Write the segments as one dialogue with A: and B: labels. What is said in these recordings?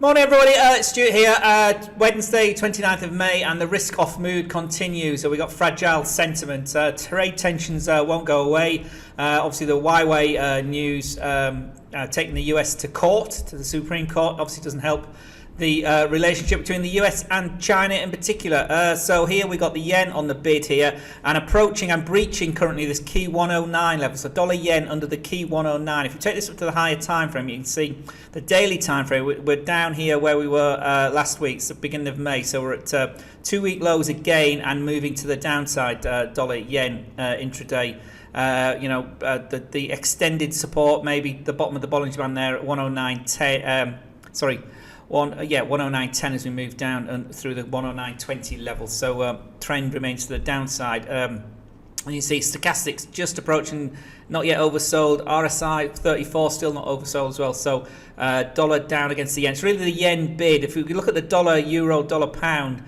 A: Morning everybody, it's Stuart here. Wednesday 29th of May and the risk off mood continues. So we got fragile sentiment. Trade tensions won't go away. Obviously the Huawei news taking the US to court, to the Supreme Court, obviously doesn't help the relationship between the US and China in particular. So here we got the yen on the bid here and approaching and breaching currently this key 109 level. So dollar yen under the key 109. If you take this up to the higher time frame, you can see the daily time frame. We're down here where we were last week, so beginning of May. So we're at 2-week lows again and moving to the downside. Dollar yen intraday. The extended support, maybe the bottom of the Bollinger Band there at 109.10. 109.10 as we move down and through the 109.20 level. So trend remains to the downside. And you see stochastics just approaching, not yet oversold. RSI 34 still not oversold as well. So dollar down against the yen. It's really the yen bid. If we look at the dollar, euro, dollar, pound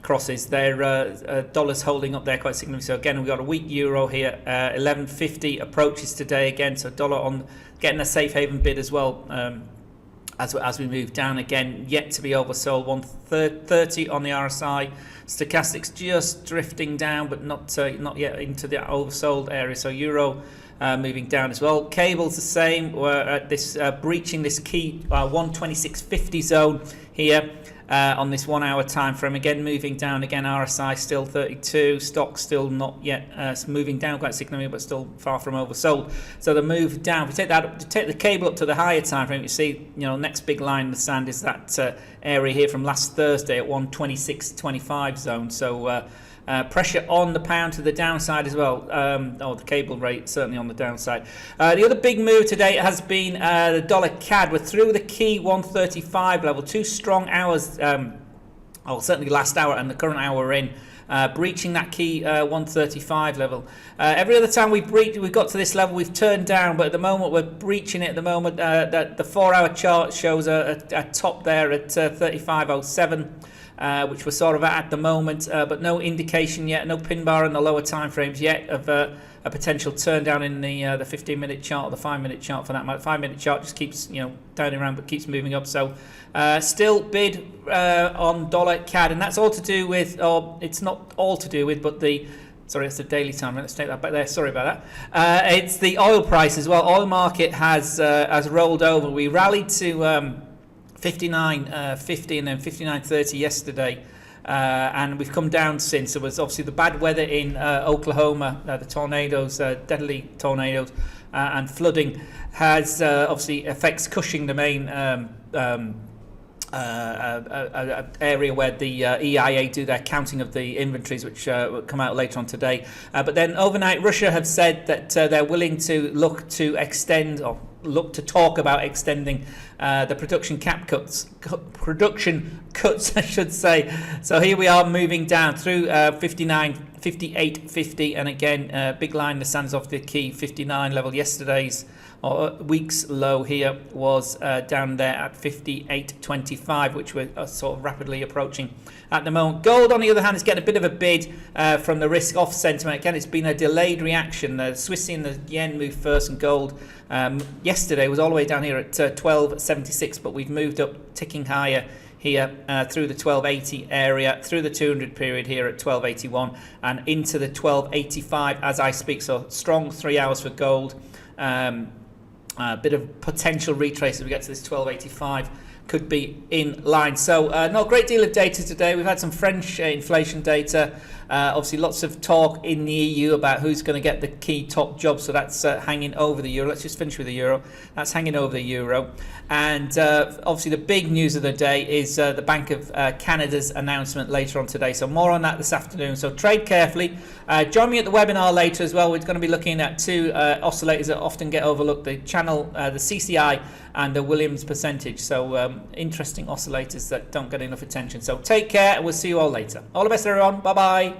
A: crosses, their dollars holding up there quite significantly. So again, we've got a weak euro here. 11.50 approaches today again. So dollar on getting a safe haven bid as well. As we move down again, yet to be oversold. 130 on the RSI. Stochastics just drifting down, but not yet into the oversold area. So euro moving down as well. Cables the same. We're at this breaching this key 126.50 zone here on this 1 hour time frame. Again moving down. Again RSI still 32. Stock still not yet moving down quite significantly, but still far from oversold. So the move down. If we take the cable up to the higher time frame, you see next big line in the sand is that area here from last Thursday at 126.25 zone. So pressure on the pound to the downside as well. The cable rate certainly on the downside. The other big move today has been the dollar CAD. We're through the key 135 level. 2 strong hours, certainly last hour and the current hour we're in, breaching that key 135 level. Every other time we've got to this level, we've turned down, but at the moment we're breaching it. At the moment, the 4 hour chart shows a top there at 35.07. Which we're sort of at the moment, but no indication yet, no pin bar in the lower time frames yet of a potential turn down in the 15-minute chart or the 5-minute chart for that matter. 5-minute chart just keeps down around but keeps moving up. So still bid on dollar CAD, and that's all to do with, or it's not all to do with, but sorry, it's the daily time. Let's take that back there. Sorry about that. It's the oil price as well. Oil market has rolled over. We rallied to 59.50 and then 59.30 yesterday, and we've come down since. There was obviously the bad weather in Oklahoma, the tornadoes, deadly tornadoes, and flooding has obviously affects Cushing, the main area where the EIA do their counting of the inventories, which will come out later on today. But then overnight, Russia have said that they're willing to look to extend or look to talk about extending the production cuts, I should say. So here we are moving down through 58.50, and again big line that stands off the key 59 level. Yesterday's week's low here was down there at 58.25, which we're sort of rapidly approaching at the moment. Gold, on the other hand, is getting a bit of a bid from the risk-off sentiment. Again, it's been a delayed reaction. The Swissy and the yen moved first, and gold yesterday was all the way down here at 12.76, but we've moved up, ticking higher here through the 12.80 area, through the 200 period here at 12.81, and into the 12.85 as I speak. So strong 3 hours for gold. Bit of potential retrace as we get to this 12.85 could be in line. So not a great deal of data today. We've had some French inflation data. Obviously lots of talk in the EU about who's going to get the key top jobs, so that's hanging over the euro. Let's just finish with the euro. That's hanging over the euro. And obviously the big news of the day is the Bank of Canada's announcement later on today. So more on that this afternoon. So trade carefully. Join me at the webinar later as well. We're going to be looking at 2 oscillators that often get overlooked, the CCI and the Williams percentage. So interesting oscillators that don't get enough attention. So take care, and we'll see you all later. All the best, everyone. Bye-bye.